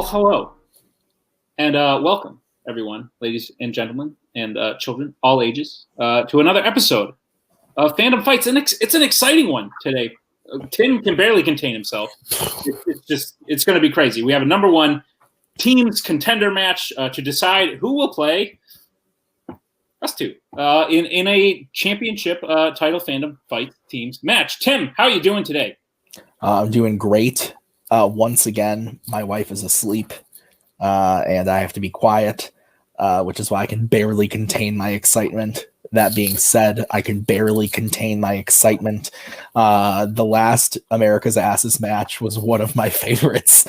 Well, hello, and welcome, everyone, ladies and gentlemen, and children, all ages, to another episode of Fandom Fights. And it's an exciting one today. Tim can barely contain himself. It's going to be crazy. We have a number one teams contender match to decide who will play us two in a championship title Fandom Fight teams match. Tim, how are you doing today? I'm doing great. Once again, my wife is asleep, and I have to be quiet, which is why I can barely contain my excitement. That being said, I can barely contain my excitement. The last America's Asses match was one of my favorites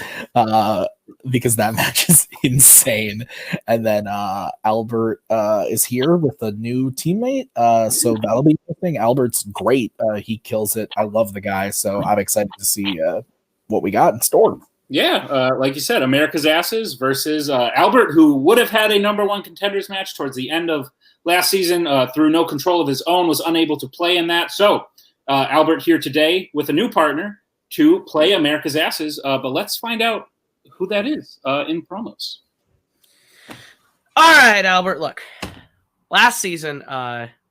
because that match is insane. And then Albert is here with a new teammate, so that'll be interesting. Albert's great. He kills it. I love the guy, so I'm excited to see what we got in store. Yeah, like you said, America's Asses versus Albert, who would have had a number one contenders match towards the end of last season through no control of his own, was unable to play in that. So Albert here today with a new partner to play America's Asses. But let's find out who that is in promos. All right, Albert, look. Last season,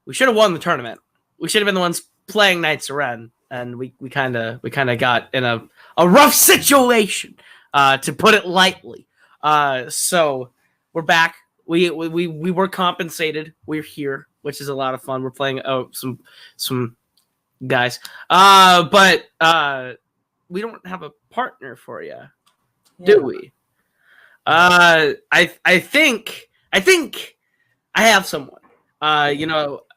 we should have won the tournament. We should have been the ones playing Knights of Ren, and we kind of got in a rough situation, to put it lightly. So we're back. We were compensated. We're here, which is a lot of fun. We're playing some guys, but we don't have a partner for you, do we? I think I have someone.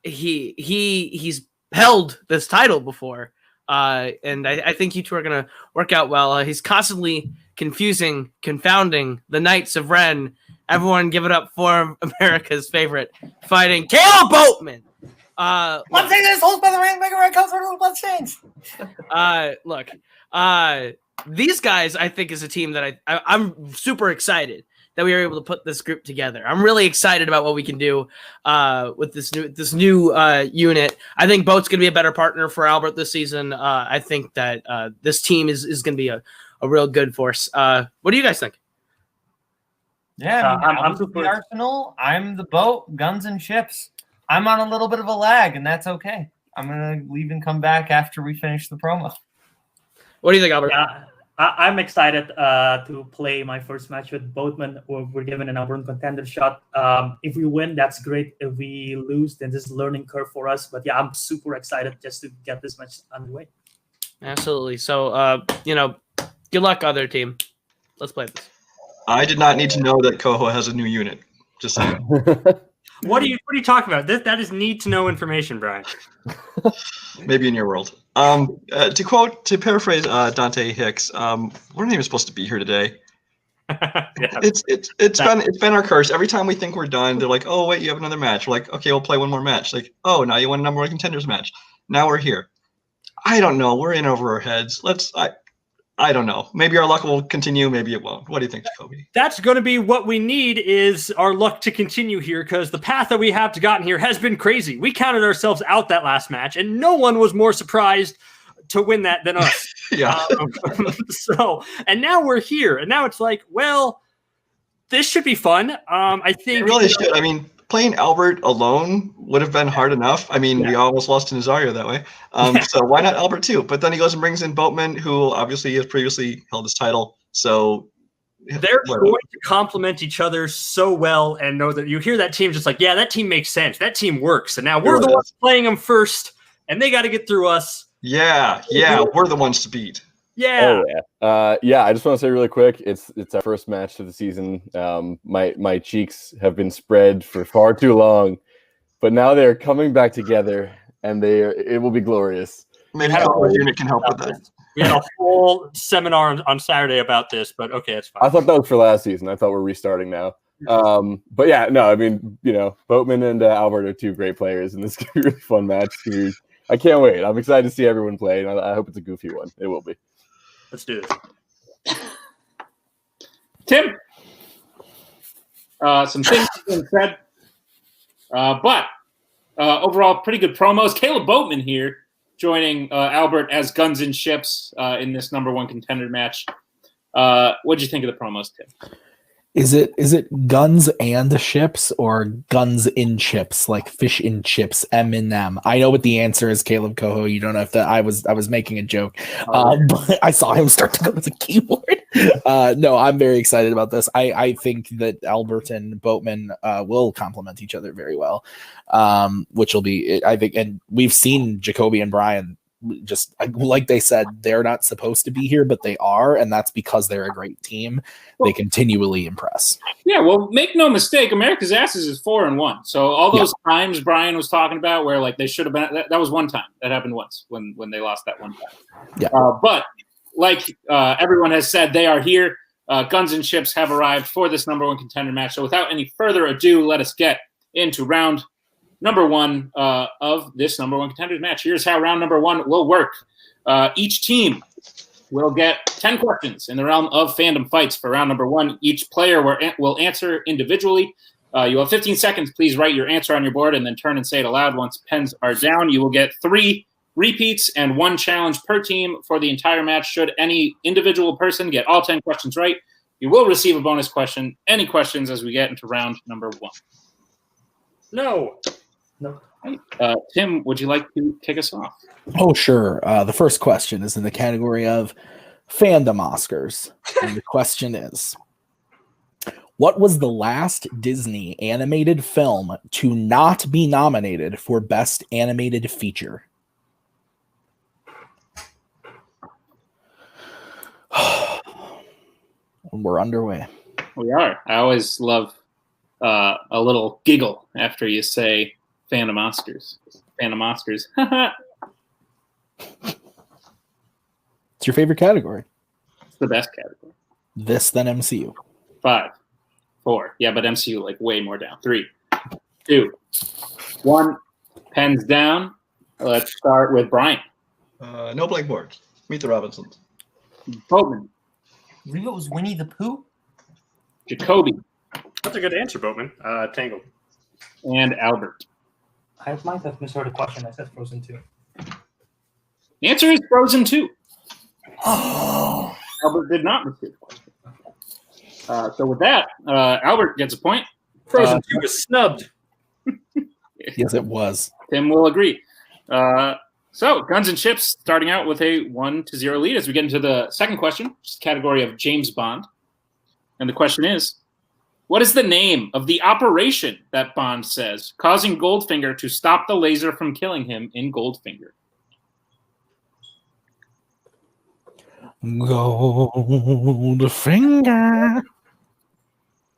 He's held this title before, and I think you two are gonna work out well. He's constantly confounding the Knights of Ren. Everyone give it up for America's favorite fighting, Caleb Boatman. Let's take this whole by the ring, make a red comes through, let's change. Look, these guys, I think, is a team that I'm super excited that we were able to put this group together. I'm really excited about what we can do with this new unit. I think Boat's going to be a better partner for Albert this season. I think that this team is going to be a real good force. What do you guys think? Yeah, I'm the Arsenal. I'm the boat, guns and ships. I'm on a little bit of a lag, and that's okay. I'm going to leave and come back after we finish the promo. What do you think, Albert? Yeah, I'm excited to play my first match with Boatman. We're given an number one contender shot. If we win, that's great. If we lose, then this is a learning curve for us. But yeah, I'm super excited just to get this match underway. Absolutely. So, good luck, other team. Let's play this. I did not need to know that Koho has a new unit. Just saying. What are you talking about? That is need to know information, Brian. Maybe in your world. To paraphrase Dante Hicks, we're not even supposed to be here today. Yeah. It's been our curse. Every time we think we're done, they're like, "Oh wait, you have another match." We're like, "Okay, we'll play one more match." Like, "Oh, now you want a number one contenders match." Now we're here. I don't know. We're in over our heads. I don't know. Maybe our luck will continue. Maybe it won't. What do you think, Jacoby? That's going to be what we need, is our luck to continue here, because the path that we have to gotten here has been crazy. We counted ourselves out that last match, and no one was more surprised to win that than us. Yeah. And now we're here, and now it's like, well, this should be fun. I think it really should. I mean, playing Albert alone would have been hard enough. I mean, we almost lost to Nazario that way. So why not Albert too? But then he goes and brings in Boatman, wwho obviously has previously held his title. So they're going to complement each other so well, and know that you hear that team just like, yeah, that team makes sense. That team works. And now we're the ones playing them first, and they got to get through us. Yeah, we're the ones to beat. Yeah. Oh, yeah. I just want to say really quick, it's our first match of the season. My cheeks have been spread for far too long, but now they're coming back together, and it will be glorious. Maybe our unit can help with that. We had a whole seminar on Saturday about this, but okay, it's fine. I thought that was for last season. I thought we're restarting now. But yeah, no, I mean, Boatman and Albert are two great players, and this is going to be a really fun match. I can't wait. I'm excited to see everyone play, and I hope it's a goofy one. It will be. Let's do this. Tim, some things have been said, but overall, pretty good promos. Caleb Boatman here joining Albert as Guns and Ships in this number one contender match. What'd you think of the promos, Tim? Is it guns and ships or guns in chips, like fish in chips, M&M? I know what the answer is, Caleb Coho. You don't have to. I was making a joke, but I saw him start to go to the keyboard. No, I'm very excited about this. I think that Albert and Boatman will complement each other very well, which will be, I think, and we've seen Jacoby and Brian. Just like they said, they're not supposed to be here, but they are, and that's because they're a great team. They continually impress. Yeah, well, make no mistake, America's Asses is 4-1. So all those times Brian was talking about where like they should have been, that was one time. That happened once when they lost that one time. Yeah. But like everyone has said, they are here. Guns and Chips have arrived for this number one contender match. So without any further ado, let us get into round number one of this number one contenders match. Here's how round number one will work. Each team will get 10 questions in the realm of fandom fights for round number one. Each player will answer individually. You have 15 seconds. Please write your answer on your board and then turn and say it aloud once pens are down. You will get 3 repeats and 1 challenge per team for the entire match. Should any individual person get all 10 questions right, you will receive a bonus question. Any questions as we get into round number one? No. Tim, would you like to kick us off? Oh, sure. The first question is in the category of fandom Oscars. And the question is, what was the last Disney animated film to not be nominated for Best Animated Feature? We're underway. We are. I always love a little giggle after you say Fandom Oscars. Fandom Oscars. It's your favorite category. It's the best category. This then MCU. 5, 4. Yeah, but MCU like way more down. 3, 2, 1. Pens down. Let's start with Brian. No blackboard. Meet the Robinsons. Boatman. I believe it was Winnie the Pooh. Jacoby. That's a good answer, Boatman. Tangled. And Albert. I might have misheard the question. I said Frozen 2. The answer is Frozen 2. Oh. Albert did not receive the question. So with that, Albert gets a point. Frozen 2 was snubbed. Yes, it was. Tim will agree. So Guns and Chips starting out with a 1-0 lead as we get into the second question, which is the category of James Bond. And the question is, what is the name of the operation that Bond says, causing Goldfinger to stop the laser from killing him in Goldfinger? Goldfinger.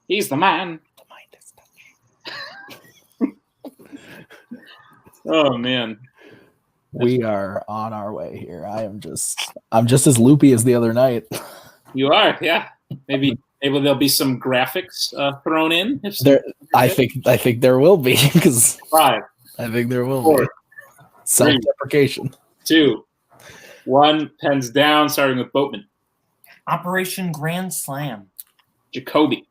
He's the man. Oh, man. We are on our way here. I'm just as loopy as the other night. You are, yeah. Maybe there'll be some graphics thrown in. I think there will be because 5. I think there will 4, be self-deprecation. 2, 1. Pens down, starting with Boatman. Operation Grand Slam. Jacoby.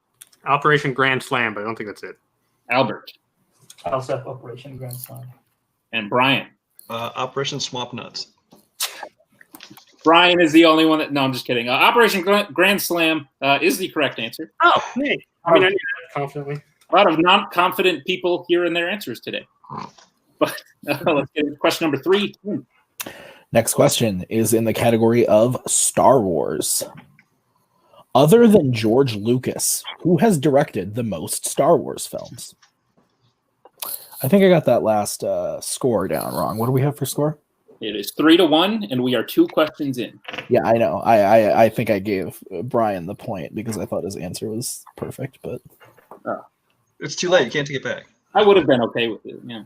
Operation Grand Slam, but I don't think that's it. Albert. I also have Operation Grand Slam. And Brian. Operation Swamp Nuts. Brian is the only one that. No, I'm just kidding. Operation Grand Slam is the correct answer. Oh, hey. I mean, I knew that confidently. A lot of non-confident people here in their answers today. But let's get into question number 3. Next question is in the category of Star Wars. Other than George Lucas, who has directed the most Star Wars films? I think I got that last score down wrong. What do we have for score? It is 3-1, and we are 2 questions in. Yeah, I know. I think I gave Brian the point because I thought his answer was perfect, but It's too late. You can't take it back. I would have been okay with it. Yeah.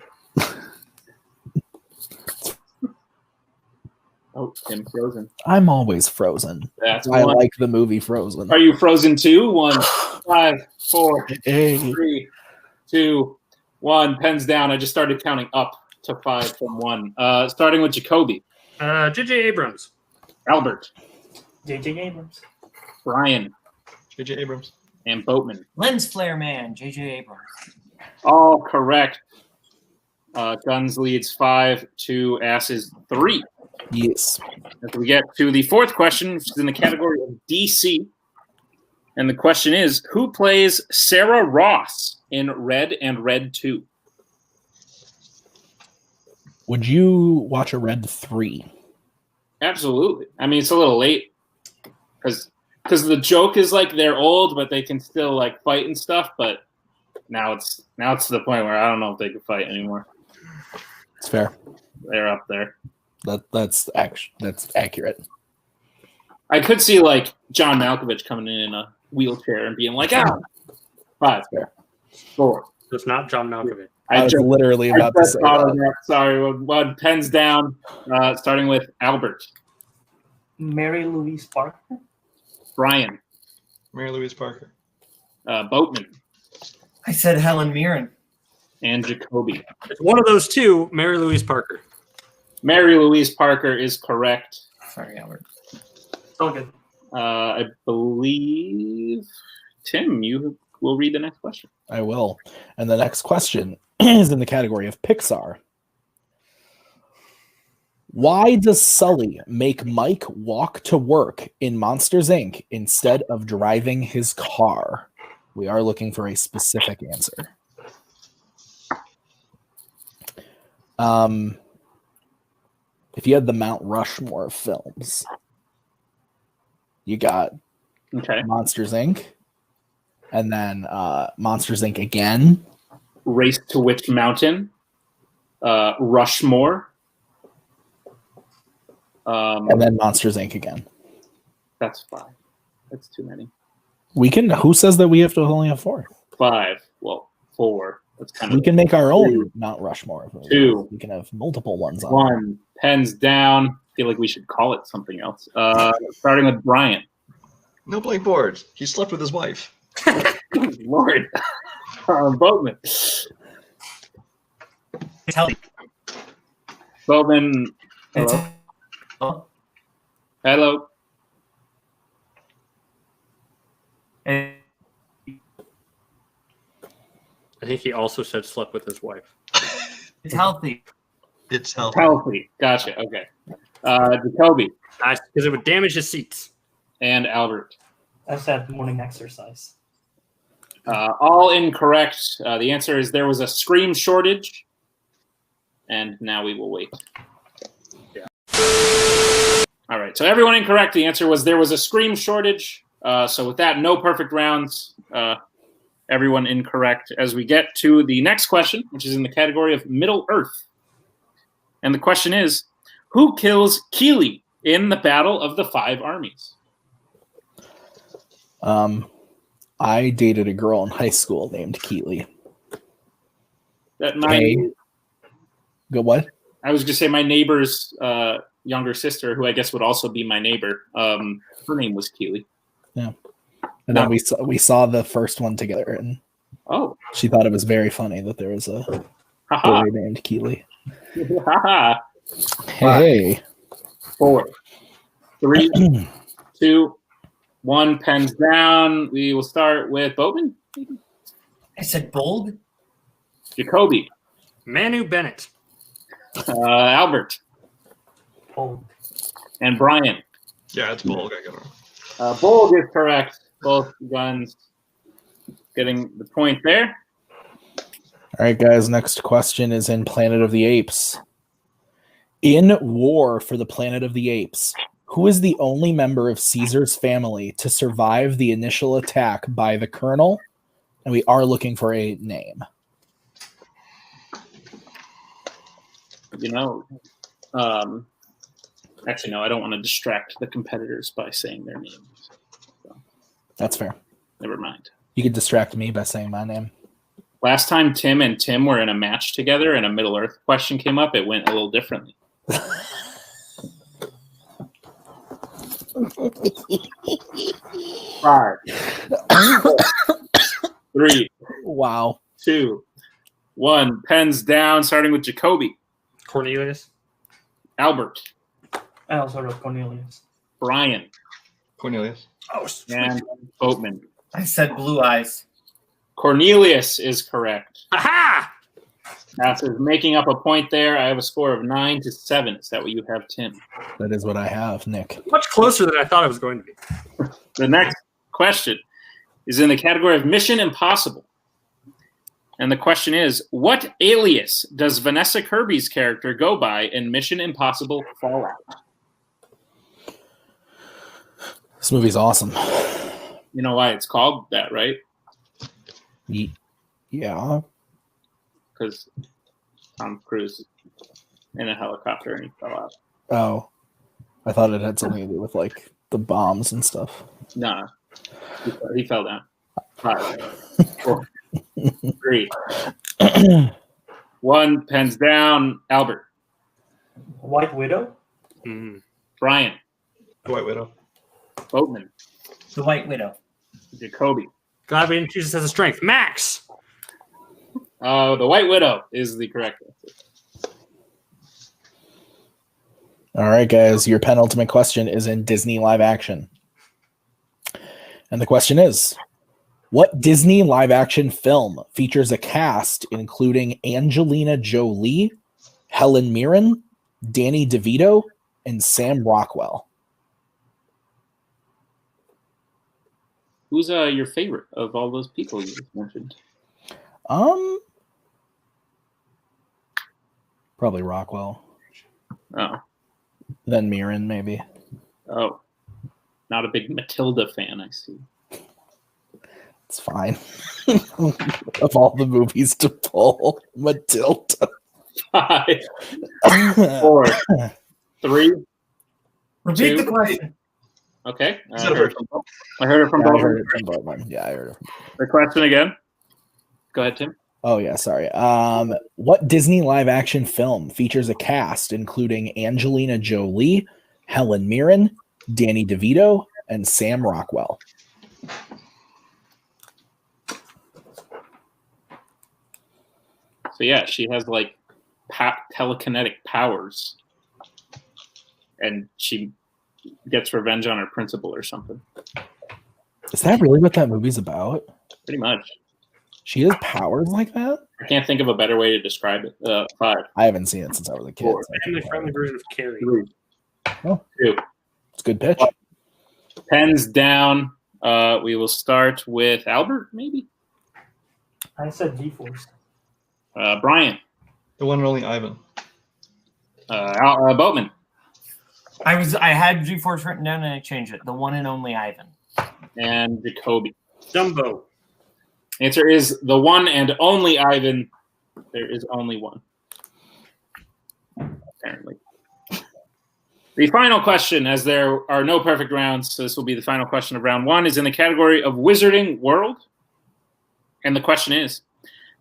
Oh, Tim Frozen. I'm always frozen. That's I 1. like the movie Frozen. Are you Frozen 2? 1, 5, 4, Hey. 3, 2, 1. Pens down. I just started counting up to 5 from 1. Starting with Jacoby. J.J. Abrams. Albert. J.J. Abrams. Brian. J.J. Abrams. And Boatman. Lens Flare Man. J.J. Abrams. All correct. Guns leads 5 to Asses 3. Yes. As we get to the fourth question, which is in the category of DC. And the question is, who plays Sarah Ross in Red and Red 2? Would you watch a Red 3? Absolutely. I mean, it's a little late because the joke is like they're old, but they can still like fight and stuff. But now it's to the point where I don't know if they can fight anymore. It's fair. They're up there. That's accurate. I could see like John Malkovich coming in a wheelchair and being like, 5, 4. It's not John Malkovich. I was literally about to say that. Sorry, one pens down, starting with Albert. Mary Louise Parker. Brian. Mary Louise Parker. Boatman. I said Helen Mirren. And Jacoby. It's one of those two, Mary Louise Parker. Mary Louise Parker is correct. Sorry, Albert. So good. I believe, Tim, you will read the next question. I will. And the next question is in the category of Pixar. Why does Sully make Mike walk to work in Monsters, Inc. instead of driving his car? We are looking for a specific answer. If you had the Mount Rushmore of films, you got Monsters, Inc. and then Monsters, Inc. again. Race to Witch Mountain. Rushmore. And then Monsters, Inc. again. That's 5. That's too many. We can. Who says that we have to only have 4? 5. Well, 4. That's kind of. We can make our own Mount Rushmore. 2. We can have multiple ones on. 1. Pens down. I feel like we should call it something else. Starting with Brian. No blank boards. He slept with his wife. Good Lord. Boatman. Boatman. Hello. Hello. I think he also said slept with his wife. It's healthy. It's healthy. Healthy. Gotcha. Okay. Jacoby. Because it would damage his seats. And Albert. I said morning exercise. All incorrect. The answer is there was a scream shortage. And now we will wait. Yeah. All right. So everyone incorrect. The answer was there was a scream shortage. So with that, no perfect rounds. Everyone incorrect as we get to the next question, which is in the category of Middle Earth. And the question is, who kills Keely in the Battle of the Five Armies? I dated a girl in high school named Keely. Go what? I was going to say my neighbor's younger sister, who I guess would also be my neighbor. Her name was Keely. Yeah. And then we saw the first one together, and she thought it was very funny that there was a boy named Keely. Hey. 4, 3, 2, 1. Pens down. We will start with Boatman. I said bold. Jacoby. Manu Bennett. Albert. Bold. And Brian. Yeah, it's bold. I got it. Bold is correct. Both guns getting the point there. All right, guys. Next question is in Planet of the Apes. In War for the Planet of the Apes, who is the only member of Caesar's family to survive the initial attack by the Colonel? And we are looking for a name. Actually, no, I don't want to distract the competitors by saying their names. So, that's fair. Never mind. You could distract me by saying my name. Last time Tim and Tim were in a match together and a Middle Earth question came up, it went a little differently. 5, 3, wow, 2, 1. Pens down, starting with Jacoby. Cornelius. Albert. I also wrote Cornelius. Brian. Cornelius. Oh, and Boatman. I said Blue Eyes. Cornelius is correct. Aha! That's making up a point there. I have a score of 9-7. Is that what you have, Tim? That is what I have, Nick. Much closer than I thought it was going to be. The next question is in the category of Mission Impossible. And the question is, what alias does Vanessa Kirby's character go by in Mission Impossible Fallout? This movie's awesome. You know why it's called that, right? Yeah. Because Tom Cruise in a helicopter and he fell out. Oh. I thought it had something to do with like the bombs and stuff. No. He fell down. 5, 4, 3, 1. Pens down. Albert. White Widow. Brian. The White Widow. Boatman. The White Widow. Jacoby. Glad we didn't choose this as a strength. Max. The White Widow is the correct answer. All right, guys. Your penultimate question is in Disney live action. And the question is, what Disney live action film features a cast including Angelina Jolie, Helen Mirren, Danny DeVito, and Sam Rockwell? Who's your favorite of all those people you just mentioned? Probably Rockwell. Oh. Then Mirren, maybe. Oh. Not a big Matilda fan, I see. It's fine. Of all the movies to pull, Matilda. 5, 4, 3. Repeat 2. the question. Okay. I heard from both. I heard it from Yeah, I both. heard it from both of them. Yeah, I heard it. The question again. Go ahead, Tim. Oh, yeah, sorry. What Disney live action film features a cast including Angelina Jolie, Helen Mirren, Danny DeVito, and Sam Rockwell? So yeah, she has like telekinetic powers, and she gets revenge on her principal or something. Is that really what that movie's about? Pretty much. She has powers like that? I can't think of a better way to describe it. 5, I haven't seen it since I was a kid. 4, so I Family can't friendly remember. version of Carrie. 3, Oh. 2. It's a good pitch. Pens down. We will start with Albert, maybe. I said G-Force. Brian. The one and only Ivan. Boatman. I had G-Force written down and I changed it. The one and only Ivan. And Jacoby. Dumbo. Answer is the one and only Ivan. There is only one. Apparently. The final question, as there are no perfect rounds, so this will be the final question of round 1, is in the category of Wizarding World. And the question is,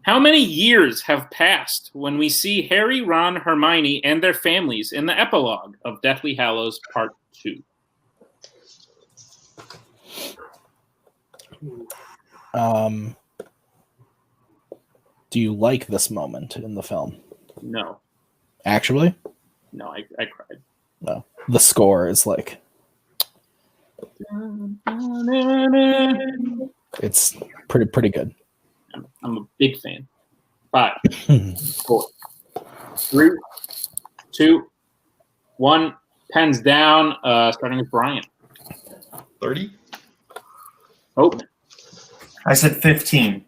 how many years have passed when we see Harry, Ron, Hermione, and their families in the epilogue of Deathly Hallows Part 2? Do you like this moment in the film? No. Actually? No, I cried. No. The score is like... It's pretty good. I'm a big fan. 5, 4, 3, 2, 1. Pens down. Starting with Brian. 30? Oh, I said 15.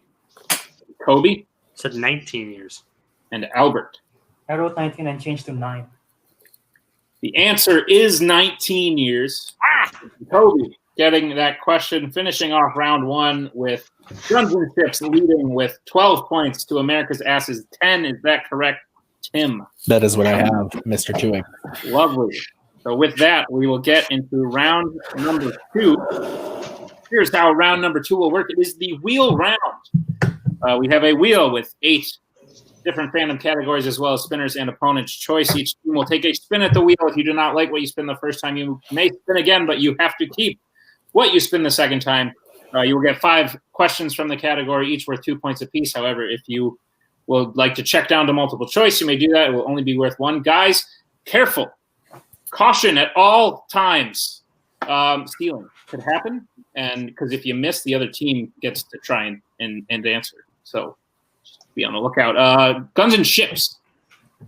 Kobe Said 19 years. and Albert. I wrote 19 and changed to 9. The answer is 19 years. Kobe getting that question, finishing off round 1 with Guns and Chips leading with 12 points to America's Asses 10. Is that correct, Tim? That is what I have, Mr. Chewing. Lovely. So with that, we will get into round number 2. Here's how round number 2 will work. It is the wheel round. We have a wheel with 8 different fandom categories as well as spinners and opponent's choice. Each team will take a spin at the wheel. If you do not like what you spin the first time, you may spin again, but you have to keep what you spin the second time. You will get 5 questions from the category, each worth 2 points apiece. However, if you would like to check down to multiple choice, you may do that. It will only be worth 1. Guys, careful. Caution at all times. Stealing could happen, and because if you miss, the other team gets to try and answer. So just be on the lookout. Guns and Ships,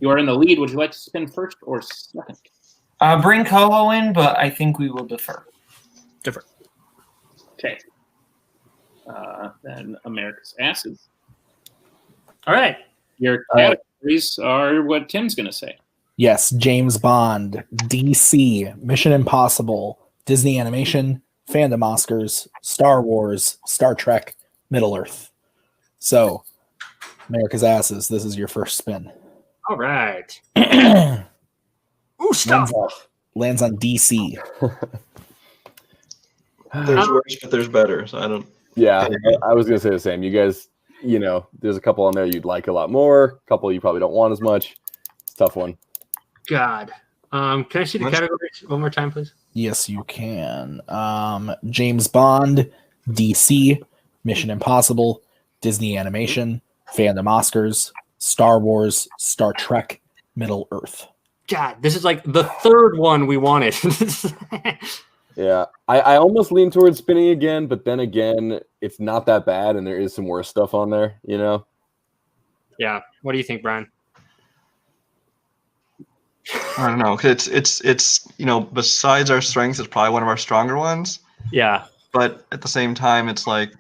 you are in the lead. Would you like to spin first or second? Bring Coho in, but I think we will defer. Okay. than America's Asses. All right. Your categories are what Tim's going to say. Yes, James Bond, DC, Mission Impossible, Disney Animation, Fandom Oscars, Star Wars, Star Trek, Middle Earth. So, America's Asses, this is your first spin. All right. Ooh, stop. Lands on DC. There's worse, but there's better. So I don't. Yeah, I was gonna say the same. You guys, there's a couple on there you'd like a lot more. A couple you probably don't want as much. It's a tough one. God. Can I see the categories one more time, please? Yes, you can. James Bond, DC, Mission Impossible, Disney Animation, Fandom Oscars, Star Wars, Star Trek, Middle Earth. God, this is like the third one we wanted. Yeah, I almost lean towards spinning again, but then again, it's not that bad, and there is some worse stuff on there, Yeah. What do you think, Brian? I don't know. It's besides our strengths, it's probably one of our stronger ones. Yeah. But at the same time, it's like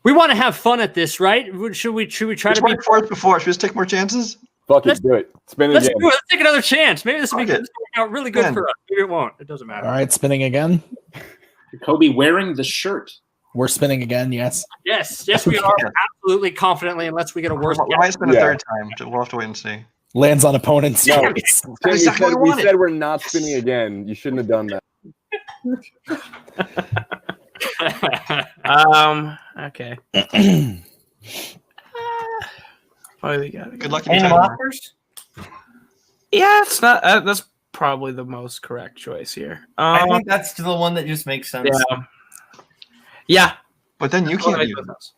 we want to have fun at this, right? Should we try to be fourth before? Should we just take more chances? Fuck it, do it. Spin it again. Do it. Let's take another chance. Maybe this will work out really good for us. Maybe it won't. It doesn't matter. All right, spinning again. Kobe wearing the shirt. We're spinning again, yes. Yes, we are absolutely confidently, unless we get a worse. We might spin a third time. We'll have to wait and see. Lands on opponent's choice. We said we're not spinning again. You shouldn't have done that. Okay. Probably got it. Good luck. Yeah, it's not. That's probably the most correct choice here. I think that's the one that just makes sense. Yeah. But then you can't.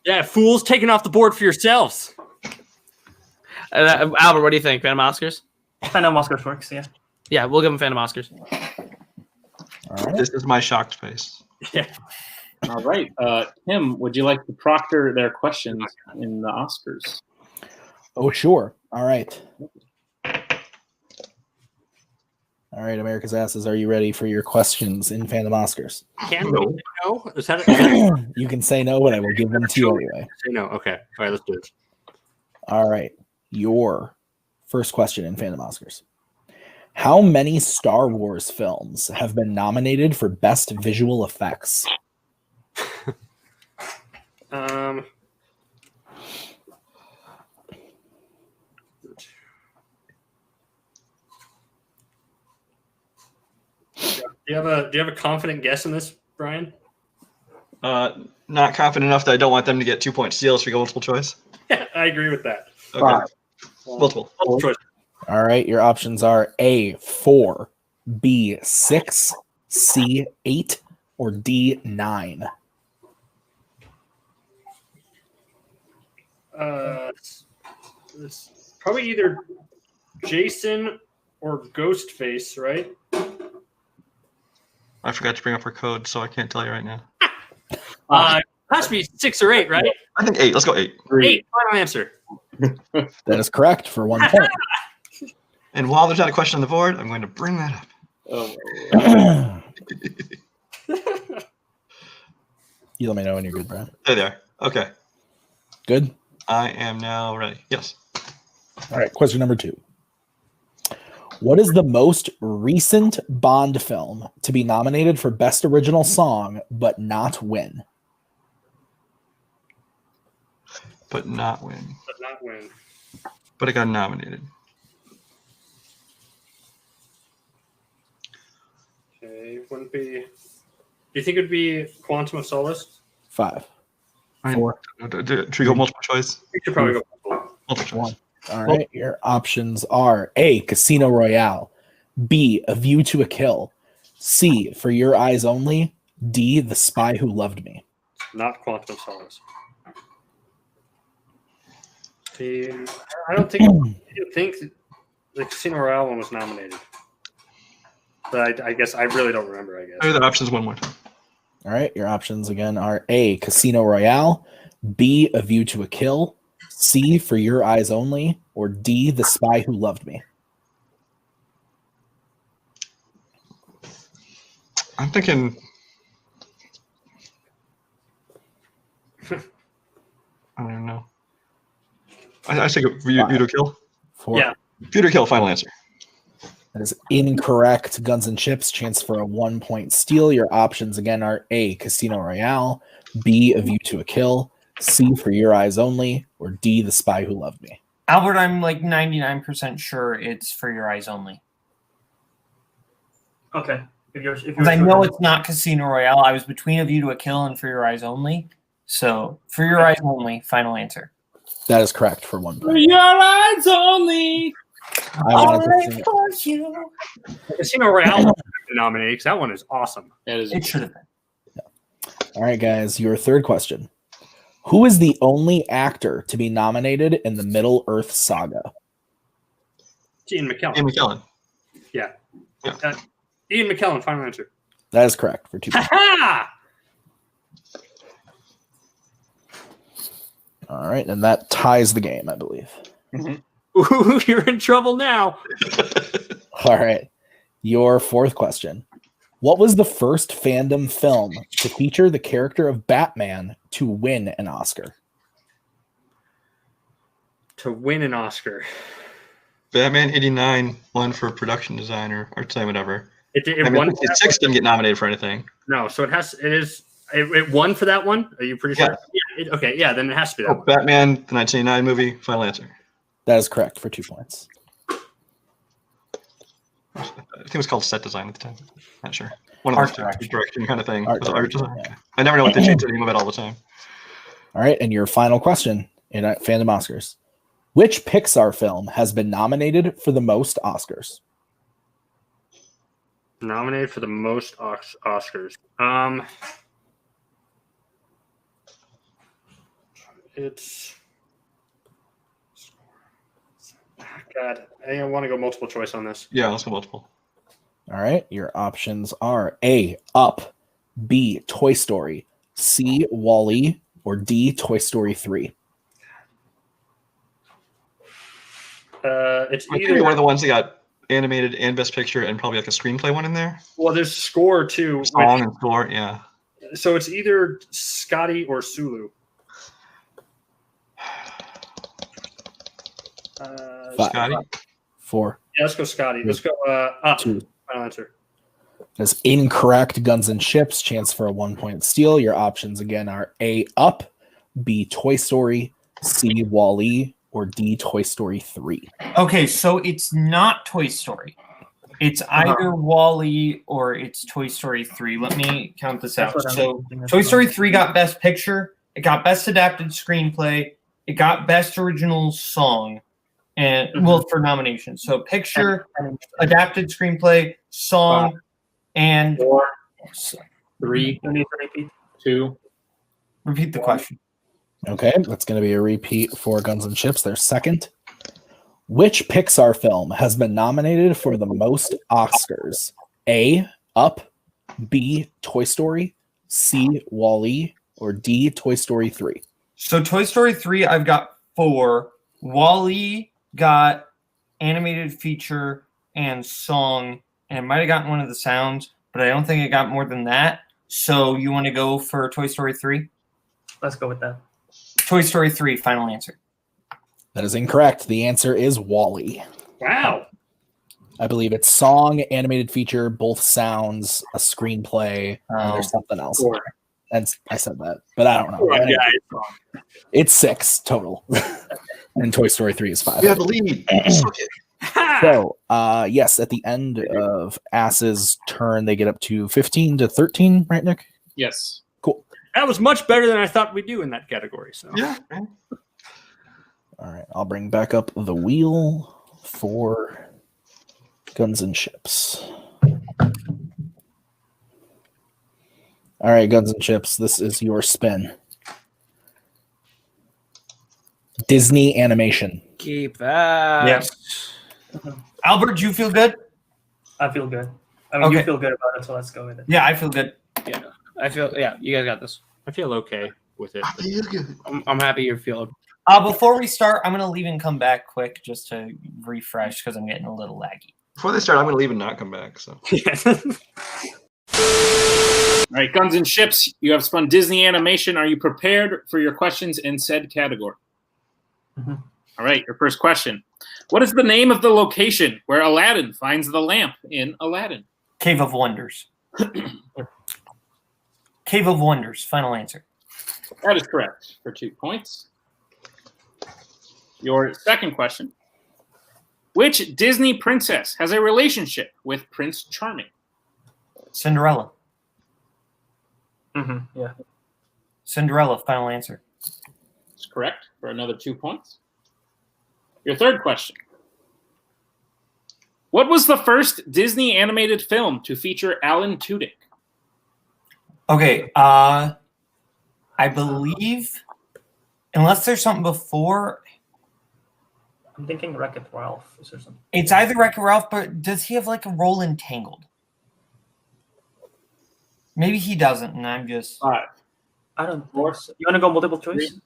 Yeah, fools, taking off the board for yourselves. Albert, what do you think? Phantom Oscars? Phantom Oscars works, yeah. Yeah, we'll give him Phantom Oscars. All right. This is my shocked face. Yeah. All right. Tim, would you like to proctor their questions in the Oscars? Oh, sure. All right. All right, America's Asses, are you ready for your questions in Fandom Oscars? Can we say no? Is that You can say no, but I will give them to you anyway. Say no. Okay. All right, let's do it. All right. Your first question in Fandom Oscars. How many Star Wars films have been nominated for Best Visual Effects? Do you have a confident guess in this, Brian? Not confident enough that I don't want them to get 2-point steals if we go multiple choice. Yeah, I agree with that. Okay. Multiple choice. All right, your options are A, 4, B, 6, C, 8, or D, 9. It's probably either Jason or Ghostface, right? I forgot to bring up her code, so I can't tell you right now. It has to be 6 or 8, right? I think 8. Let's go 8. 8. Final answer. That is correct for 1 point. And while there's not a question on the board, I'm going to bring that up. Oh. You let me know when you're good, Brad. There they are. Okay. Good? I am now ready. Yes. All right, question number 2. What is the most recent Bond film to be nominated for Best Original Song but not win? But not win. But not win. But it got nominated. Okay, wouldn't be. Do you think it would be Quantum of Solace? 5. 4. Should we go multiple choice? We should probably go multiple choice. All right, your options are A, Casino Royale, B, A View to a Kill, C, For Your Eyes Only, D, The Spy Who Loved Me. Not Quantum of Solace. I don't think the Casino Royale one was nominated. But I guess I really don't remember, I guess. Maybe the options one more time. All right, your options again are A, Casino Royale, B, A View to a Kill, C, For Your Eyes Only, or D, The Spy Who Loved Me. I'm thinking I don't even know. I say view to kill. 4. Yeah. View to kill. Final answer. That is incorrect. Guns and Chips, chance for a 1-point steal. Your options again are A, Casino Royale, B, A View to a Kill, C, For Your Eyes Only, or D, The Spy Who Loved Me. Albert, I'm like 99% sure it's For Your Eyes Only. Okay. If Because I know it's not Casino Royale. I was between A View to a Kill and For Your Eyes Only. So For Your Eyes Only, final answer. That is correct for 1 For point. your eyes only. I wanted to sing it. for you. Casino Royale nominated because that one is awesome. That is It should have been. All right, guys, your third question. Who is the only actor to be nominated in the Middle Earth saga? It's Ian McKellen. Ian McKellen. Yeah. Yeah. Ian McKellen, final answer. That is correct for 2 points. Ha! All right, and that ties the game, I believe. Ooh, you're in trouble now. All right, your fourth question. What was the first Fandom film to feature the character of Batman to win an Oscar? To win an Oscar. Batman '89 won for production designer or art design, whatever. It won. Six didn't get nominated for anything. No, so it won for that one? Are you pretty sure? Yeah. Okay, yeah, then it has to be that one. Batman, the 1989 movie. Final answer. That is correct for 2 points. I think it was called set design at the time. Not sure. One Art of those direction. direction kind of thing. Art Was it art direction, design? yeah. Okay. I never know what they change the name of it all the time. All right, and your final question in Fandom Oscars. Which Pixar film has been nominated for the most Oscars? Nominated for the most Oscars. It's God. I want to go multiple choice on this. Yeah, let's go multiple. All right, your options are A, Up, B, Toy Story, C, Wall-E, or D, Toy Story 3. It's I think either one of the ones that got animated and best picture and probably like a screenplay one in there. well, there's score too. Song and score, yeah. So it's either Scotty or Sulu. 5, Scotty? 4, Yeah, let's go Scotty. Let's go Up. 2. Final answer. That's incorrect. Guns and Chips, chance for a 1-point steal. Your options again are A, Up, B, Toy Story, C, Wall-E, or D, Toy Story 3. Okay, so it's not Toy Story. It's either Wall-E or it's Toy Story 3. Let me count this out. So Toy Story 3 got Best Picture. It got Best Adapted Screenplay. It got Best Original Song. And well, for nomination. So picture, adapted screenplay, song, and 4, 3, 2. Repeat the question. Okay, that's going to be a repeat for Guns and Chips, their second. Which Pixar film has been nominated for the most Oscars? A, Up, B, Toy Story, C, Wall-E, or D, Toy Story 3? So Toy Story 3, I've got 4. Wall-E got animated feature and song, and it might have gotten one of the sounds, but I don't think it got more than that. So you want to go for Toy Story 3? Let's go with that. Toy Story 3, final answer. That is incorrect. The answer is Wall-E. Wow. I believe it's song, animated feature, both sounds, a screenplay, and there's something else. And I said that, but I don't know. Yeah, It's 6 total. And Toy Story 3 is 5. We have the lead. So, yes, at the end of Ass's turn, they get up to 15 to 13, right, Nick? Yes. Cool. that was much better than I thought we'd do in that category. So Yeah. All right, I'll bring back up the wheel for Guns and Chips. All right, Guns and Chips, this is your spin. Disney animation. Keep that. Yes. Albert, do you feel good? I feel good. I mean, Okay. you feel good about it, so let's go with it. Yeah, I feel good. I feel, yeah, you guys got this. I feel okay with it. I'm happy you're feeling. Before we start, I'm going to leave and come back quick just to refresh because I'm getting a little laggy. Before they start, I'm going to leave and not come back. So. All right, Guns and Ships, you have spun Disney animation. Are you prepared for your questions in said category? Mm-hmm. All right, your first question. What is the name of the location where Aladdin finds the lamp in Aladdin? Cave of Wonders. Cave of Wonders. Final answer. That is correct for 2 points. Your second question. Which Disney princess has a relationship with Prince Charming? Cinderella. Yeah. Cinderella. Final answer. That's correct for another 2 points. Your third question. What was the first Disney animated film to feature Alan Tudyk? Okay. I believe, unless there's something before, I'm thinking Wreck-It Ralph or something. it's either Wreck-It Ralph, but does he have like a role in Tangled? Maybe he doesn't, and I'm just. 5. I don't think so. You want to go multiple choice?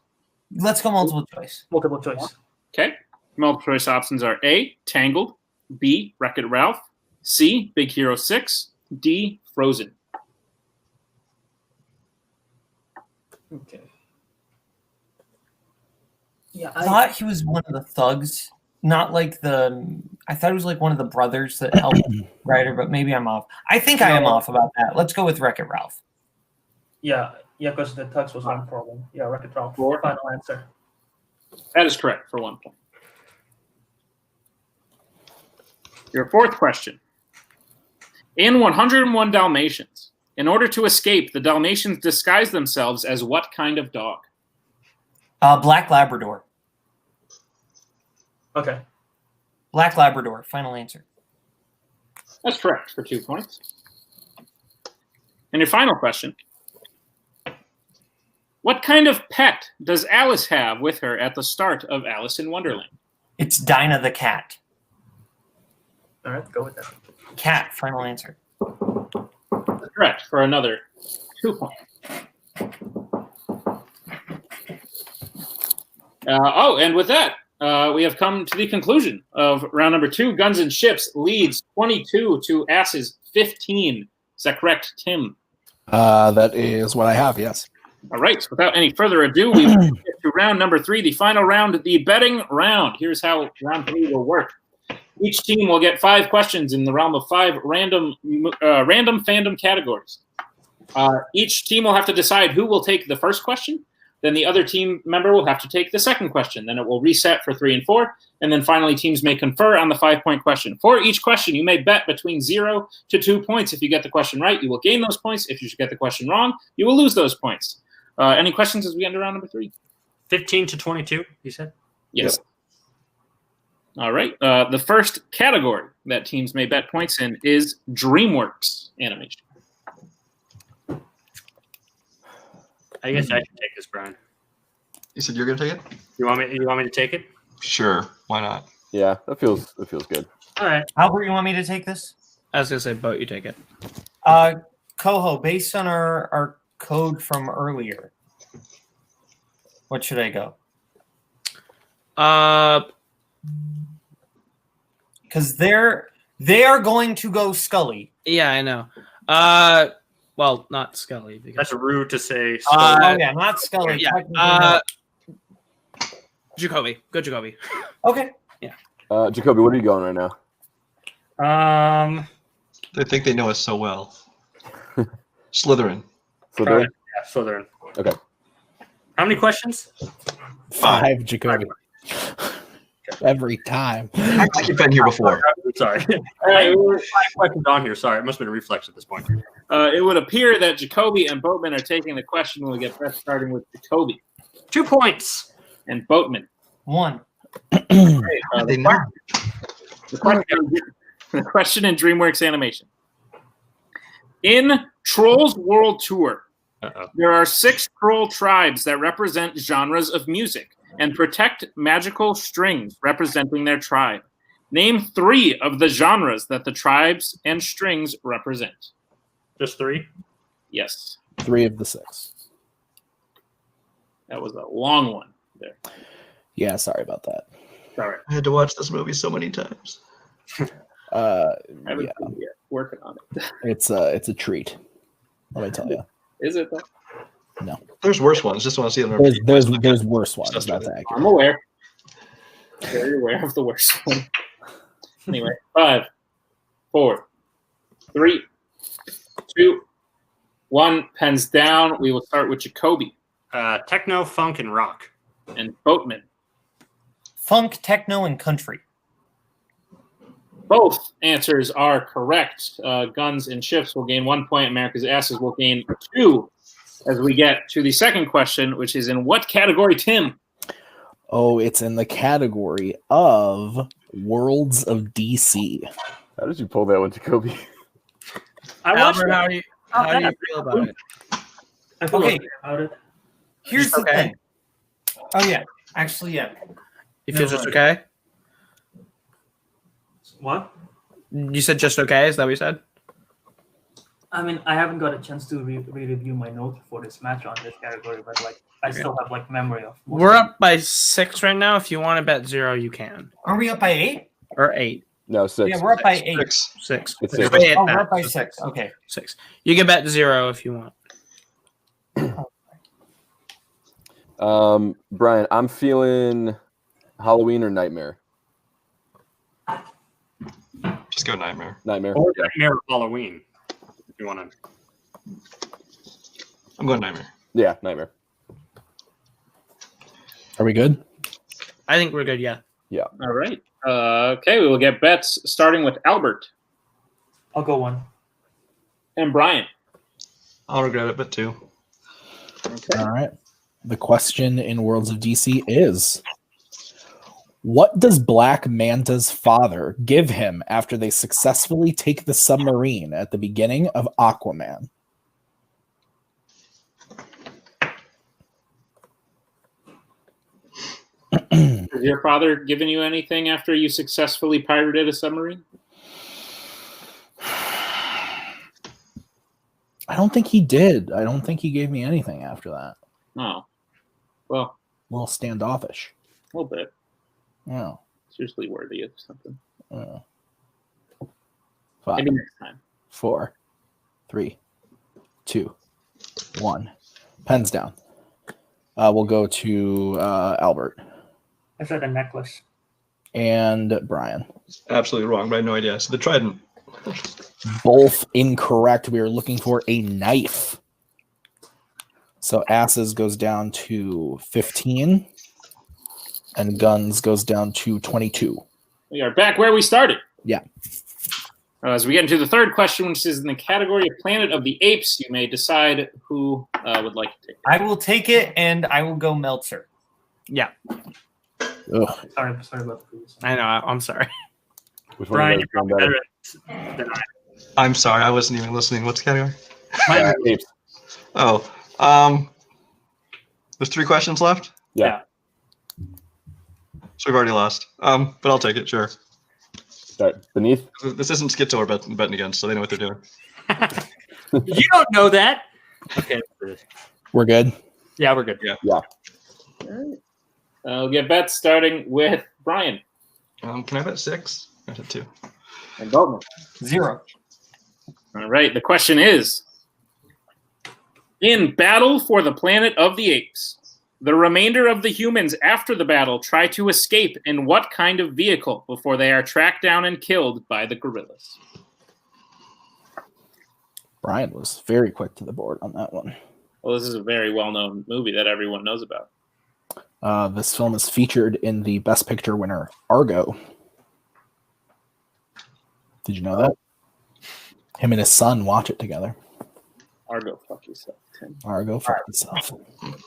Let's go multiple choice. Multiple choice. Okay. Multiple choice options are A, Tangled, B, Wreck-It Ralph, C, Big Hero 6, D, Frozen. Okay. Yeah, I thought he was one of the thugs, not like the. I thought it was like one of the brothers that helped Ryder, but maybe I'm off. I think I am off about that. Let's go with Wreck-It Ralph. Yeah, because the tux was one problem. Yeah, Wreck-It Ralph. Final answer. That is correct for 1 point. Your fourth question. In 101 Dalmatians, in order to escape, the Dalmatians disguise themselves as what kind of dog? Black Labrador. Okay. Black Labrador. Final answer. That's correct for 2 points. And your final question. What kind of pet does Alice have with her at the start of Alice in Wonderland? It's Dinah the cat. All right, go with that. Cat. Final answer. That's correct for another 2 points. And with that, we have come to the conclusion of round number 2. Guns and Ships leads 22 to Asses 15. Is that correct, Tim? That is what I have, yes. All right. Without any further ado, we get to round number 3, the final round, the betting round. Here's how round 3 will work. Each team will get 5 questions in the realm of 5 random fandom categories. Each team will have to decide who will take the first question. Then the other team member will have to take the second question. Then it will reset for 3 and 4. And then finally, teams may confer on the 5-point question. For each question, you may bet between 0 to 2 points. If you get the question right, you will gain those points. If you get the question wrong, you will lose those points. Any questions as we enter round number 3? 15 to 22, you said? Yes. Yep. All right. The first category that teams may bet points in is DreamWorks animation. I guess I should take this, Brian. You said you're gonna take it? You want me to take it? Sure. Why not? Yeah, that feels good. All right. Albert, you want me to take this? I was gonna say, Boat, you take it. Coho, based on our code from earlier, what should I go? Because they are going to go Scully. Yeah, I know. Well, not Scully. Because, That's rude to say. Oh yeah, not Scully. Yeah. Jacoby. Go Jacoby. Okay. Yeah. Jacoby, what are you going right now? They think they know us so well. Slytherin. Slytherin? Yeah, Slytherin. Okay. How many questions? 5, Jacoby. Every time. I think you've been here before. Sorry. All right, 5 questions on here. Sorry, it must have been a reflex at this point. It would appear that Jacoby and Boatman are taking the question when we get best starting with Jacoby. 2 points. And Boatman. 1. The question in DreamWorks animation. In Trolls World Tour, there are 6 troll tribes that represent genres of music and protect magical strings representing their tribe. Name 3 of the genres that the tribes and strings represent. Just 3? Yes. 3 of the 6. That was a long one there. Yeah, sorry about that. All right. I had to watch this movie so many times. I haven't Yeah, seen it yet. Working on it. it's a treat. Let me tell you. Is it though? There's worse ones. Just want to see them repeat. There's worse ones. Just That's with it. accurate. I'm aware. Very aware of the worst one. Anyway, 5, 4, 3, 2, 1. Pens down. We will start with Jacoby Techno, funk, and rock. and Boatman. Funk, techno, and country. Both answers are correct. Guns and Shifts will gain 1 point. America's Asses will gain 2. As we get to the second question, which is in what category, Tim? Oh, it's in the category of Worlds of DC. How did you pull that one, Jacoby? I watched Albert, it. how do you feel about it? I feel Okay. okay about it. Here's Just the okay? thing. Oh yeah, actually yeah. You feel just okay? What? You said just okay? Is that what you said? I mean, I haven't got a chance to re-review my notes for this match on this category, but like, I still have like memory of. most We're of it. up by 6 right now. If you want to bet 0, you can. Are we up by 8? Or 8. No, 6. Yeah, we're up by 8. 6. 6. It's Just 6. say it Oh, we're back. up by 6. Okay. 6. You can bet 0 if you want. Brian, I'm feeling Halloween or Nightmare. Just go Nightmare. Nightmare. Or Yeah. Nightmare of Halloween. If you want to. I'm going Nightmare. Yeah, Nightmare. Are we good? I think we're good, yeah. All right. Okay, we will get bets starting with Albert I'll go 1. and Brian. I'll regret it, but 2. Okay. All right. The question in Worlds of DC is, what does Black Manta's father give him after they successfully take the submarine at the beginning of Aquaman? Has your father given you anything after you successfully pirated a submarine? I don't think he did. I don't think he gave me anything after that. Oh. Well, A little standoffish. a little bit. Yeah. It's usually worthy of something. Yeah. 5, Maybe next time. 4, 3, 2, 1. Pens down. We'll go to Albert I said a necklace. and Brian. Absolutely wrong, but I had no idea. So the Trident. Both incorrect. We are looking for a knife. So Asses goes down to 15, and Guns goes down to 22. We are back where we started. Yeah. As we get into the third question, which is in the category of Planet of the Apes, you may decide who would like to take it. I will take it, and I will go Meltzer. Yeah. Ugh. Sorry about the previous one. I know. I'm sorry. Which one Brian, you you're guys probably doing better than I. I'm sorry, I wasn't even listening. What's the category? Apes. Oh, there's 3 questions left. Yeah. So we've already lost. But I'll take it. Sure. Start beneath. This isn't Schizo we're betting against, so they know what they're doing. You don't know that. Okay. We're good. Yeah, we're good. All right. We'll get bets starting with Brian Can I bet 6? I said 2. and Boatman. 0. All right. The question is, in Battle for the Planet of the Apes, the remainder of the humans after the battle try to escape in what kind of vehicle before they are tracked down and killed by the gorillas? Brian was very quick to the board on that one. Well, this is a very well-known movie that everyone knows about. This film is featured in the Best Picture winner, Argo. Did you know that? Him and his son watch it together. Argo, fuck yourself, Tim. Argo, fuck yourself.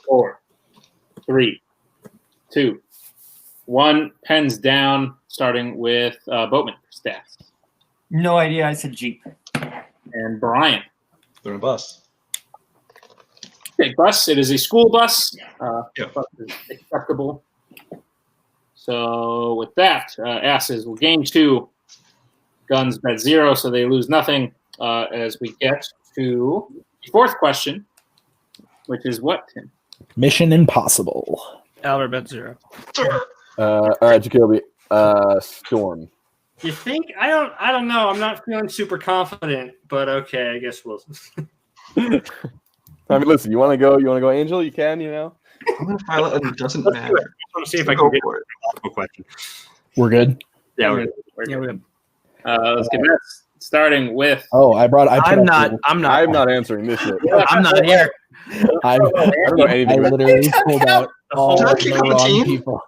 4, 3, 2, 1. Pens down, starting with Boatman for stats. No idea. I said Jeep. And Brian. They're in a bus. Okay, bus. It is a school bus. Yeah. Bus is acceptable. So with that, Asses will gain 2. Guns bet 0, so they lose nothing as we get to the fourth question, which is what, Tim? Mission Impossible. Albert bet 0. All right, Jacoby. Storm. You think? I don't know. I'm not feeling super confident, but okay, I guess we'll. I mean, listen. You want to go? You want to go, Angel? You can. You know. I'm gonna file it, and it doesn't Let's do matter. it. I want to see if I Go can get for it. a question. We're good. Yeah, we're good. Let's get back. Starting with. Oh, I'm not answering this shit. I'm not here. I I don't know anything about literally pulled out all of Turkey the on the wrong team? people.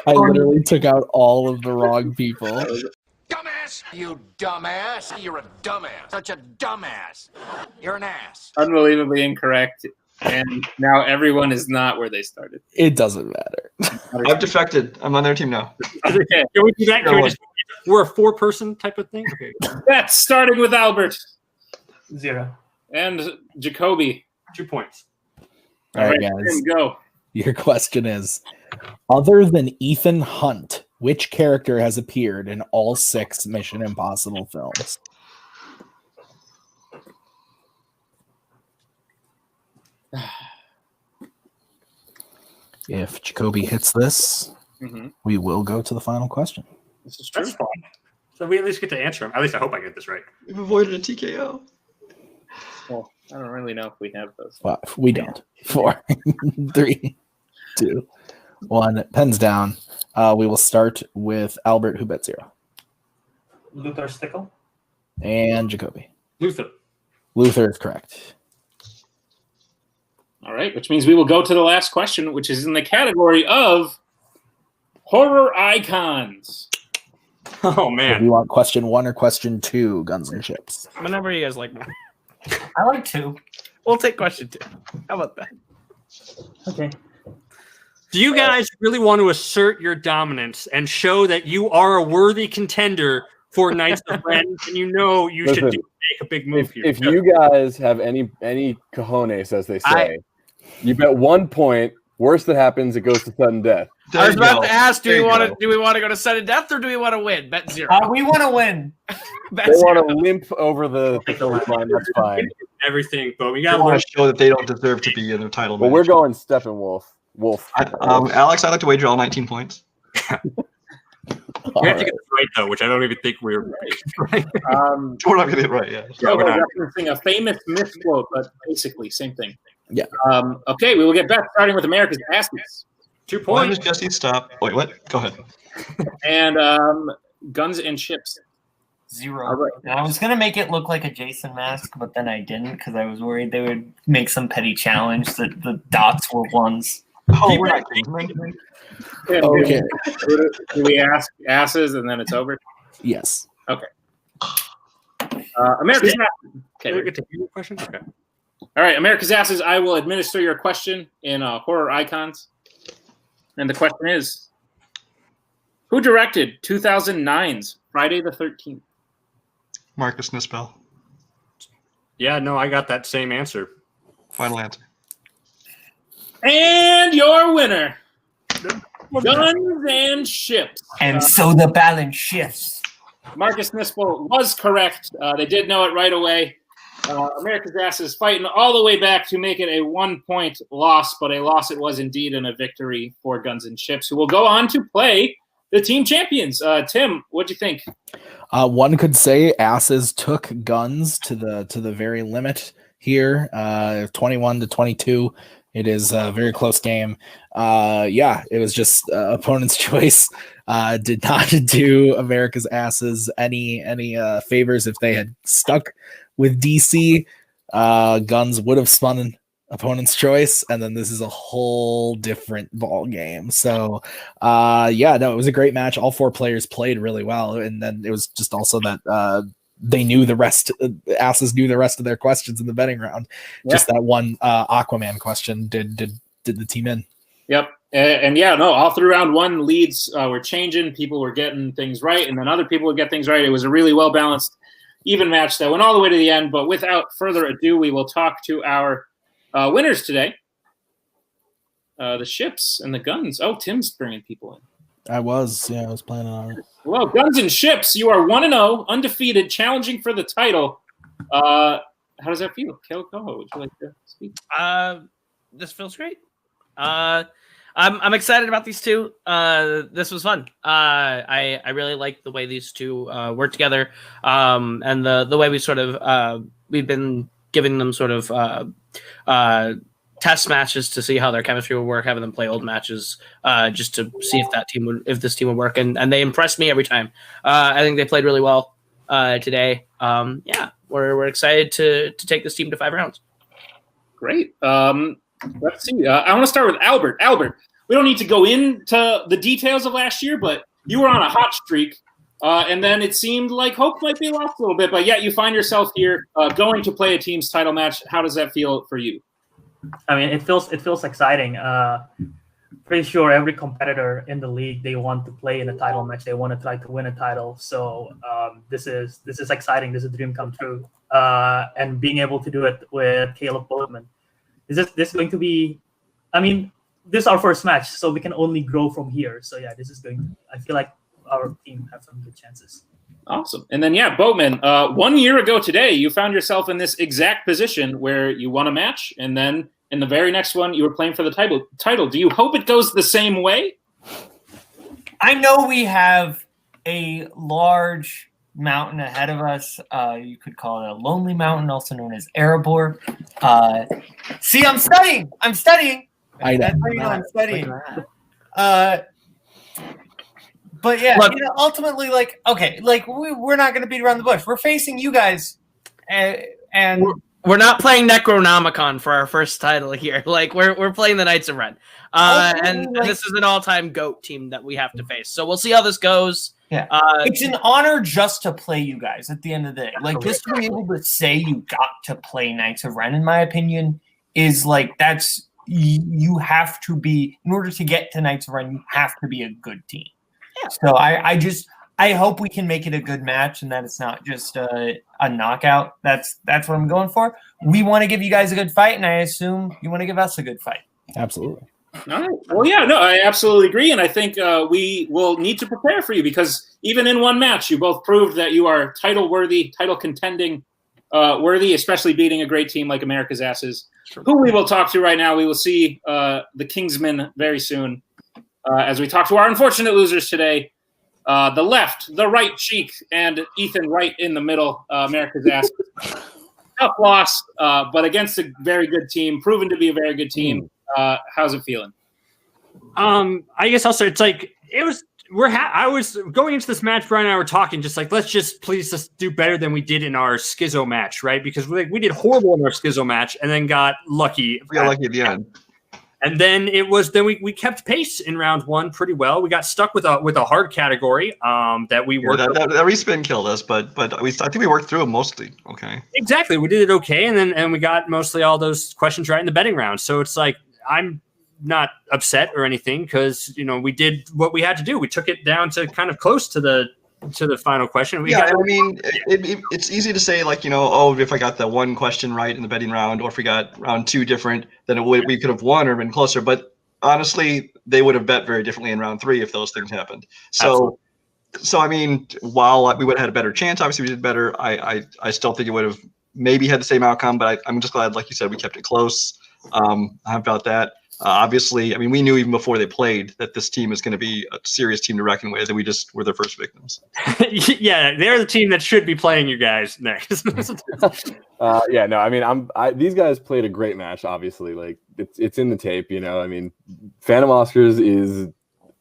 I literally took out all of the wrong people. Dumbass! You dumbass! You're a dumbass. Such a dumbass. You're an ass. Unbelievably incorrect. And now everyone is not where they started. It doesn't matter. I've defected. I'm on their team now. Okay. Can we do that? Can we just, we're a 4-person type of thing? Okay. That's starting with Albert 0. and Jacoby. 2 points. All right, Tim, guys. go. Your question is, other than Ethan Hunt, which character has appeared in all 6 Mission Impossible films? If Jacoby hits this, we will go to the final question. This is true. That's fine. So we at least get to answer them. At least I hope I get this right. We've avoided a TKO. Well, I don't really know if we have those. Well, we don't. 4, 3, 2, 1. Pens down. We will start with Albert, who bet 0. Luther Stickle. And Jacoby. Luther. Luther is correct. All right, which means we will go to the last question, which is in the category of horror icons. Oh, Do man. you want question 1 or question 2, Guns and Chips? Whenever you guys like more. I like 2. We'll take question 2. How about that? Okay. Do you guys really want to assert your dominance and show that you are a worthy contender for Knights of Ren? And you know you should Listen, make a big move here. If you guys have any cojones, as they say, you bet 1 point. Worst that happens, it goes to sudden death. I was about to ask, do There we you want go. to go to sudden death or do we want to win? Bet 0. We want to win. Bet They 0. want to limp over the finish line. That's fine. Everything, but we I got to want learn. to show that they don't deserve to be in the title Well, match. we're going Steppenwolf. Wolf. Alex, I'd like to wager all 19 points. We have to get this right, though, which I don't even think we're right. We're not going to get it right, yeah. Yeah, we're not. Referencing a famous misquote, but basically same thing. Yeah. Okay, we will get back starting with America's Asses 2 Why points. does Jesse stop? Wait, what? Go ahead. and Guns and Chips. 0. All right. I was gonna make it look like a Jason mask, but then I didn't because I was worried they would make some petty challenge that the dots were ones. Oh, we're not kidding. Tim, Okay. Do we ask asses and then it's over? Yes. America's Asses. Okay. Can we get to your question? Okay. All right, America's Asses. I will administer your question in horror icons, and the question is: who directed 2009's Friday the 13th? Marcus Nispel. Yeah, no, I got that same answer. Final answer. And your winner, Guns and Ships. And so the balance shifts. Marcus Nispel was correct. They did know it right away. America's Asses fighting all the way back to make it a 1-point loss, but a loss it was indeed and a victory for Guns and Ships, who will go on to play the team champions. Tim, what'd you think? One could say Asses took Guns to the very limit here, 21-22. It is a very close game. It was just opponent's choice. Did not do America's Asses any favors if they had stuck with DC. Guns would have spun opponent's choice, and then this is a whole different ball game. So it was a great match. All 4 players played really well, and then it was just also that they knew the rest. Asses knew the rest of their questions in the betting round. Yeah. Just that one Aquaman question did the team in. Yep. All through round 1, leads were changing. People were getting things right, and then other people would get things right. It was a really well-balanced, even match that went all the way to the end. But without further ado, we will talk to our winners today. The Ships and the Guns. Oh, Tim's bringing people in. I was planning on it. Well, Guns and Ships, you are 1-0, undefeated, challenging for the title. How does that feel? Kelko, would you like to speak? This feels great. I I'm excited about these two. This was fun. I really like the way these two work together, and the way we sort of we've been giving them sort of test matches to see how their chemistry would work, having them play old matches just to see if this team would work, and they impressed me every time. I think they played really well today. We're excited to take this team to 5 rounds. Great. Let's see. I want to start with Albert. Albert, we don't need to go into the details of last year, but you were on a hot streak, and then it seemed like hope might be lost a little bit, but yet you find yourself here going to play a team's title match. How does that feel for you? I mean, it feels exciting. Pretty sure every competitor in the league, they want to play in a title match. They want to try to win a title. So this is exciting. This is a dream come true. And being able to do it with Caleb Boatman. This is going to be, I mean, this is our first match, so we can only grow from here. So yeah, I feel like our team have some good chances. Awesome. And then, Boatman, 1 year ago today, you found yourself in this exact position where you won a match, and then in the very next one, you were playing for the title. Do you hope it goes the same way? I know we have a large mountain ahead of us. You could call it a lonely mountain, also known as Erebor. See, I'm studying. I know. That's how you know I'm studying. But yeah, Look, ultimately, we're not going to beat around the bush. We're facing you guys, and we're not playing Necronomicon for our first title here. Like we're playing the Knights of Ren, and this is an all-time GOAT team that we have to face. So we'll see how this goes. Yeah, it's an honor just to play you guys. At the end of the day, like just to be able to say you got to play Knights of Ren, in my opinion, is like that's you have to be in order to get to Knights of Ren. You have to be a good team. Yeah. So I hope we can make it a good match and that it's not just a knockout. That's what I'm going for. We want to give you guys a good fight, and I assume you want to give us a good fight. Absolutely. All right. Well, yeah, no, I absolutely agree, and I think we will need to prepare for you because even in one match, you both proved that you are title-worthy, title-contending worthy, especially beating a great team like America's Asses, who we will talk to right now. We will see the Kingsmen very soon as we talk to our unfortunate losers today. The left, the right cheek, and Ethan right in the middle, America's Asses. Tough loss, but against a very good team, proven to be a very good team. How's it feeling? I guess I'll start. It's like it was. I was going into this match. Brian and I were talking, just like let's just do better than we did in our Schizo match, right? Because we did horrible in our Schizo match, and then got lucky. We got lucky at the end. And then we kept pace in round 1 pretty well. We got stuck with a hard category that we worked. That respin killed us, but I think we worked through it mostly. Okay. Exactly, we did it okay, and we got mostly all those questions right in the betting round. So it's like I'm not upset or anything because we did what we had to do. We took it down to kind of close to the final question. It's easy to say if I got the one question right in the betting round, or if we got round 2 different, then we could have won or been closer. But honestly, they would have bet very differently in round 3 if those things happened. So I mean, while we would have had a better chance, obviously we did better. I still think it would have maybe had the same outcome, but I'm just glad, like you said, we kept it close. I'm about that. Obviously, I mean, we knew even before they played that this team is going to be a serious team to reckon with, and we just were their first victims. Yeah, they're the team that should be playing you guys next. I mean, these guys played a great match. Obviously, like it's in the tape. I mean, Phantom Oscars is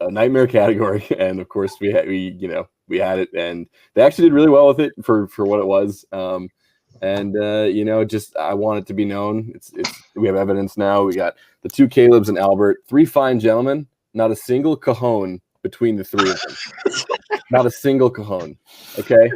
a nightmare category, and of course we had it, and they actually did really well with it for what it was. Just I want it to be known. It's we have evidence now. We got the 2 Calebs and Albert, 3 fine gentlemen, not a single cajon between the 3 of them. Not a single cajon. Okay,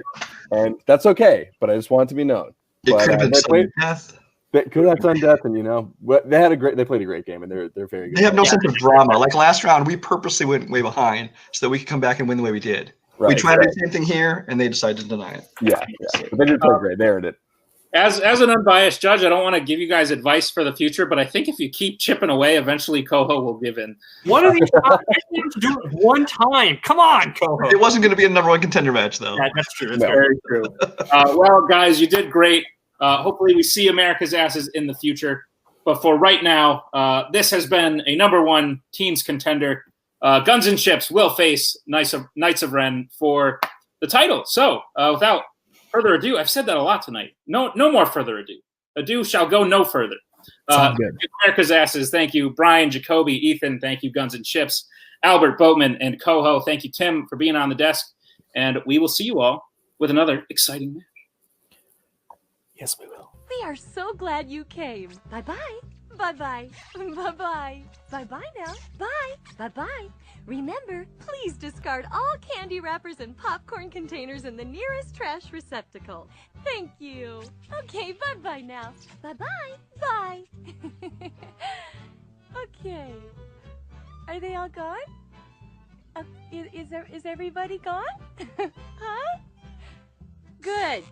and that's okay. But I just want it to be known. It could have been sudden death. It could have done death, and they played a great game, and they're very good. They have no sense of drama. Like last round, we purposely went way behind so that we could come back and win the way we did. Right, we tried to do the same thing here, and they decided to deny it. Yeah. But they did play great. They earned it. As an unbiased judge, I don't want to give you guys advice for the future, but I think if you keep chipping away, eventually Coho will give in. One of these times, you have to do it one time. Come on, Coho. It wasn't going to be a number 1 contender match, though. Yeah, that's true. That's very true. Well, guys, you did great. Hopefully we see America's Asses in the future. But for right now, this has been a #1 teens contender. Guns and Chips will face Knights of Ren for the title. So without further ado, I've said that a lot tonight. No more further ado. Ado shall go no further. Sounds good. America's Asses, thank you. Brian, Jacoby, Ethan, thank you. Guns and Chips, Albert, Boatman, and Coho, thank you. Tim, for being on the desk. And we will see you all with another exciting match. Yes, we will. We are so glad you came. Bye-bye. Bye-bye. Bye-bye. Bye-bye now. Bye. Bye-bye. Remember, please discard all candy wrappers and popcorn containers in the nearest trash receptacle. Thank you. Okay, bye-bye now. Bye-bye. Bye. Okay. Are they all gone? Is everybody gone? Huh? Good.